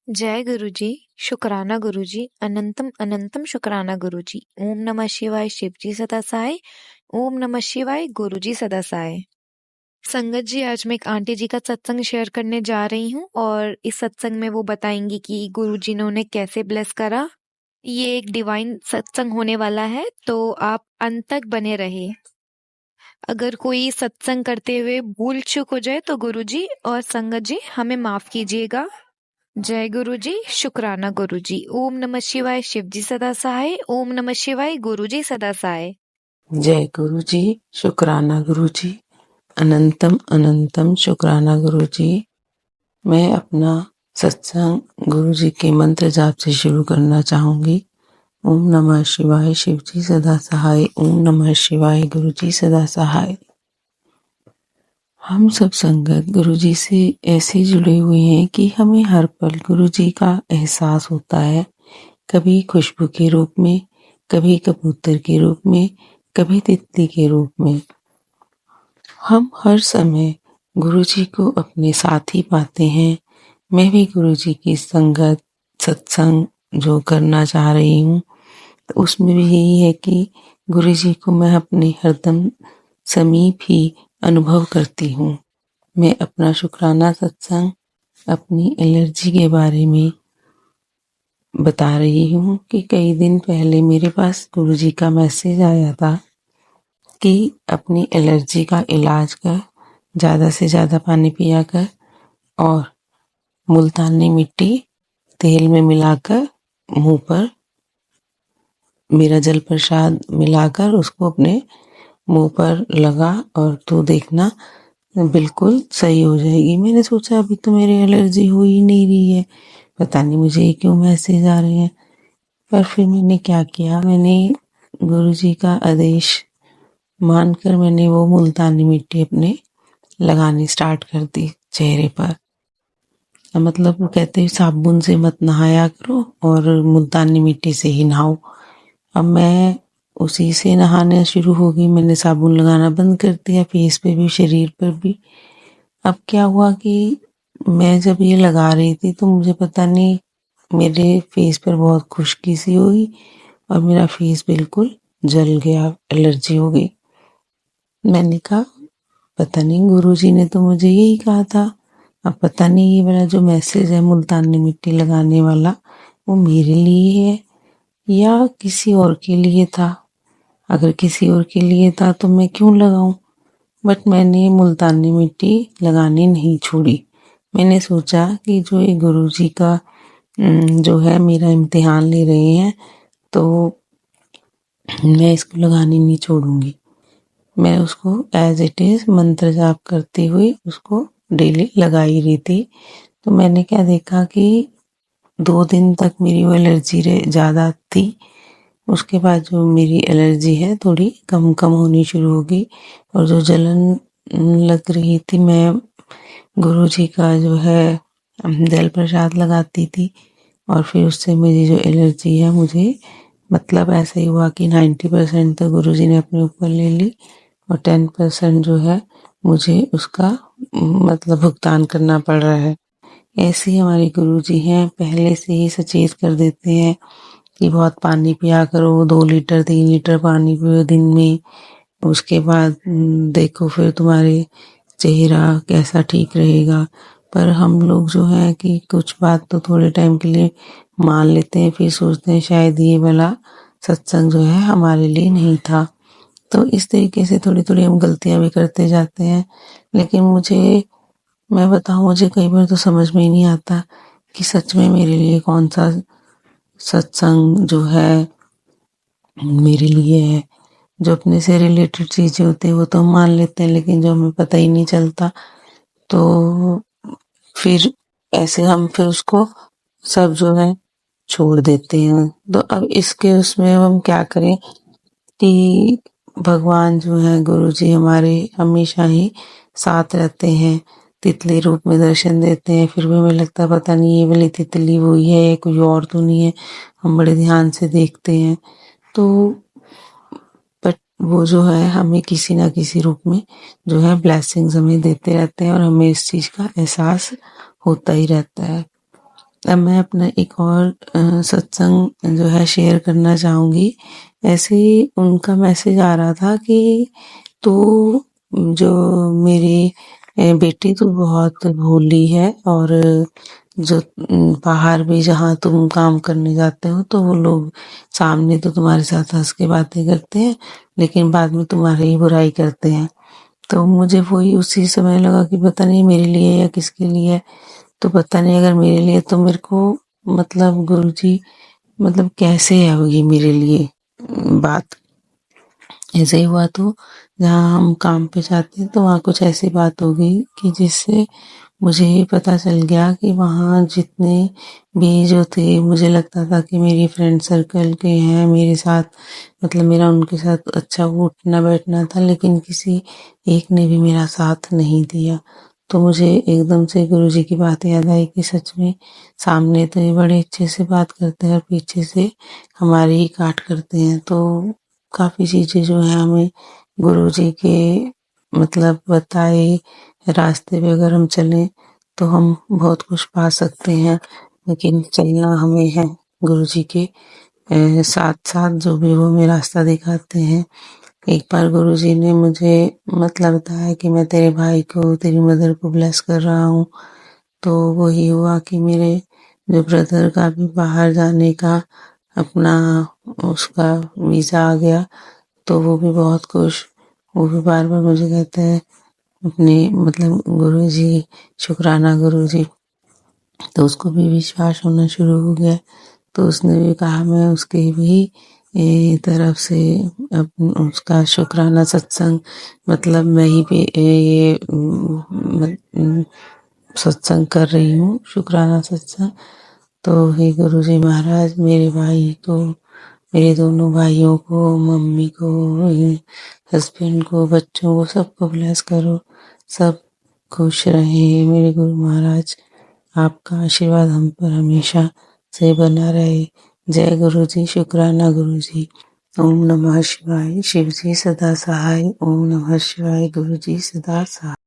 जय गुरुजी, शुक्राना गुरुजी, अनंतम अनंतम शुक्राना गुरुजी। ओम नमः शिवाय, शिवजी सदा सहाय। ओम नमः शिवाय, गुरुजी सदा सहाय। संगत जी, आज मैं एक आंटी जी का सत्संग शेयर करने जा रही हूँ और इस सत्संग में वो बताएंगी कि गुरुजी ने उन्हें कैसे ब्लेस करा। ये एक डिवाइन सत्संग होने वाला है, तो आप अंत तक बने रहे। अगर कोई सत्संग करते हुए भूल चूक हो जाए तो गुरुजी और संगत जी हमें माफ कीजिएगा। जय गुरुजी, शुक्राना गुरुजी। ओम नमः शिवाय, शिवजी सदा सहाय। ओम नमः शिवाय, गुरुजी सदा सहाय। जय गुरु जी, शुक्राना गुरु जी, अनंतम अनंतम शुक्राना गुरु जी। मैं अपना सत्संग गुरु जी के मंत्र जाप से शुरू करना चाहूंगी। ओम नमः शिवाय, शिव जी सदा सहाय। ओम नमः शिवाय, गुरु जी सदा सहाय। हम सब संगत गुरु जी से ऐसे जुड़े हुए हैं कि हमें हर पल गुरु जी का एहसास होता है। कभी खुशबू के रूप में, कभी कबूतर के रूप में, कभी तितली के रूप में। हम हर समय गुरु जी को अपने साथ ही पाते हैं। मैं भी गुरु जी की संगत सत्संग जो करना चाह रही हूँ, तो उसमें भी यही है कि गुरु जी को मैं अपने हरदम समीप ही अनुभव करती हूँ। मैं अपना शुक्राना सत्संग अपनी एलर्जी के बारे में बता रही हूँ कि कई दिन पहले मेरे पास गुरु जी का मैसेज आया था कि अपनी एलर्जी का इलाज कर, ज़्यादा से ज़्यादा पानी पिया कर और मुल्तानी मिट्टी तेल में मिलाकर मुंह पर मेरा जल प्रसाद मिलाकर उसको अपने मुंह पर लगा और तू देखना बिल्कुल सही हो जाएगी। मैंने सोचा अभी तो मेरी एलर्जी हो ही नहीं रही है, पता नहीं मुझे ये क्यों मैसेज आ रहे हैं। पर फिर मैंने क्या किया, मैंने गुरु जी का आदेश मानकर मैंने वो मुल्तानी मिट्टी अपने लगानी स्टार्ट कर दी चेहरे पर। मतलब वो कहते हैं साबुन से मत नहाया करो और मुल्तानी मिट्टी से ही नहाओ। अब मैं उसी से नहाना शुरू हो गई। मैंने साबुन लगाना बंद कर दिया, फेस पे भी शरीर पर भी। अब क्या हुआ कि मैं जब ये लगा रही थी तो मुझे पता नहीं मेरे फेस पर बहुत खुश्की सी हुई और मेरा फेस बिल्कुल जल गया, एलर्जी हो गई। मैंने कहा पता नहीं गुरुजी ने तो मुझे यही कहा था। अब पता नहीं ये वाला जो मैसेज है मुल्तानी मिट्टी लगाने वाला वो मेरे लिए है या किसी और के लिए था। अगर किसी और के लिए था तो मैं क्यों लगाऊं। बट मैंने मुल्तानी मिट्टी लगानी नहीं छोड़ी। मैंने सोचा कि जो ये गुरुजी का जो है मेरा इम्तिहान ले रहे हैं तो मैं इसको लगानी नहीं छोड़ूंगी। मैं उसको एज इट इज़ मंत्र जाप करते हुए उसको डेली लगा ही रही थी। तो मैंने क्या देखा कि 2 दिन तक मेरी वो एलर्जी ज़्यादा थी। उसके बाद जो मेरी एलर्जी है थोड़ी कम कम होनी शुरू हो गई और जो जलन लग रही थी, मैं गुरु जी का जो है जल प्रसाद लगाती थी और फिर उससे मेरी जो एलर्जी है मुझे मतलब ऐसा ही हुआ कि 90% तो गुरु जी ने अपने ऊपर ले ली और 10% जो है मुझे उसका मतलब भुगतान करना पड़ रहा है। ऐसे ही हमारे गुरु जी हैं, पहले से ही सचेत कर देते हैं कि बहुत पानी पिया करो, 2 लीटर 3 लीटर पानी पियो दिन में। उसके बाद देखो फिर तुम्हारे चेहरा कैसा ठीक रहेगा। पर हम लोग जो है कि कुछ बात तो थोड़े टाइम के लिए मान लेते हैं, फिर सोचते हैं शायद ये वाला सत्संग जो है हमारे लिए नहीं था। तो इस तरीके से थोड़ी थोड़ी हम गलतियां भी करते जाते हैं। लेकिन मैं बताऊं, मुझे कई बार तो समझ में ही नहीं आता कि सच में मेरे लिए कौन सा सत्संग जो है मेरे लिए है। जो अपने से रिलेटेड चीजें होती है वो तो हम मान लेते हैं, लेकिन जो हमें पता ही नहीं चलता तो फिर ऐसे हम फिर उसको सब जो है छोड़ देते हैं। तो अब इसके उसमें हम क्या करें कि भगवान जो है गुरु जी हमारे हमेशा ही साथ रहते हैं, तितली रूप में दर्शन देते हैं। फिर भी हमें लगता है पता नहीं ये वाली तितली वही है, कोई और तो नहीं है। हम बड़े ध्यान से देखते हैं तो बट वो जो है हमें किसी ना किसी रूप में जो है ब्लेसिंग्स हमें देते रहते हैं और हमें इस चीज का एहसास होता ही रहता है। अब मैं अपना एक और सत्संग जो है शेयर करना चाहूँगी। ऐसे ही उनका मैसेज आ रहा था कि तू जो मेरी बेटी तू बहुत भोली है और जो बाहर भी जहाँ तुम काम करने जाते हो तो वो लोग सामने तो तुम्हारे साथ हँस के बातें करते हैं, लेकिन बाद में तुम्हारी ही बुराई करते हैं। तो मुझे वही उसी समय लगा कि पता नहीं मेरे लिए या किसके लिए है। तो पता नहीं अगर मेरे लिए तो मेरे को मतलब गुरुजी मतलब कैसे है वो ये मेरे लिए बात। ऐसे ही हुआ तो जहाँ हम काम पे जाते हैं तो वहाँ कुछ ऐसी बात हो गई कि जिससे मुझे ये पता चल गया कि वहाँ जितने भी जो थे मुझे लगता था कि मेरी फ्रेंड सर्कल के हैं मेरे साथ, मतलब मेरा उनके साथ अच्छा उठना बैठना था, लेकिन किसी एक ने भी मेरा साथ नहीं दिया। तो मुझे एकदम से गुरुजी की बात याद आई कि सच में सामने तो ये बड़े अच्छे से बात करते हैं और पीछे से हमारी ही काट करते हैं। तो काफ़ी चीज़ें जो हैं हमें गुरुजी के मतलब बताए रास्ते पे अगर हम चलें तो हम बहुत कुछ पा सकते हैं, लेकिन चलना हमें है गुरुजी के साथ साथ जो भी वो हमें रास्ता दिखाते हैं। एक बार गुरुजी ने मुझे मतलब बताया कि मैं तेरे भाई को तेरी मदर को ब्लेस कर रहा हूँ। तो वही हुआ कि मेरे जो ब्रदर का भी बाहर जाने का अपना उसका वीज़ा आ गया। तो वो भी बहुत खुश, वो भी बार बार मुझे कहता है अपने मतलब गुरुजी शुक्राना गुरुजी। तो उसको भी विश्वास होना शुरू हो गया। तो उसने भी कहा मैं उसके भी तरफ से उसका शुक्राना सत्संग मतलब मैं ही पे ये सत्संग कर रही हूँ, शुक्राना सत्संग। तो हे गुरुजी महाराज मेरे भाई को, मेरे दोनों भाइयों को, मम्मी को, हस्बैंड को, बच्चों को, सबको ब्लेस करो, सब खुश रहें। मेरे गुरु महाराज आपका आशीर्वाद हम पर हमेशा से बना रहे। जय गुरु जी, शुक्राना गुरु जी। ओम नमः शिवाय, शिव जी सदा सहाय। ओम नमः शिवाय, गुरु जी सदा सहाय।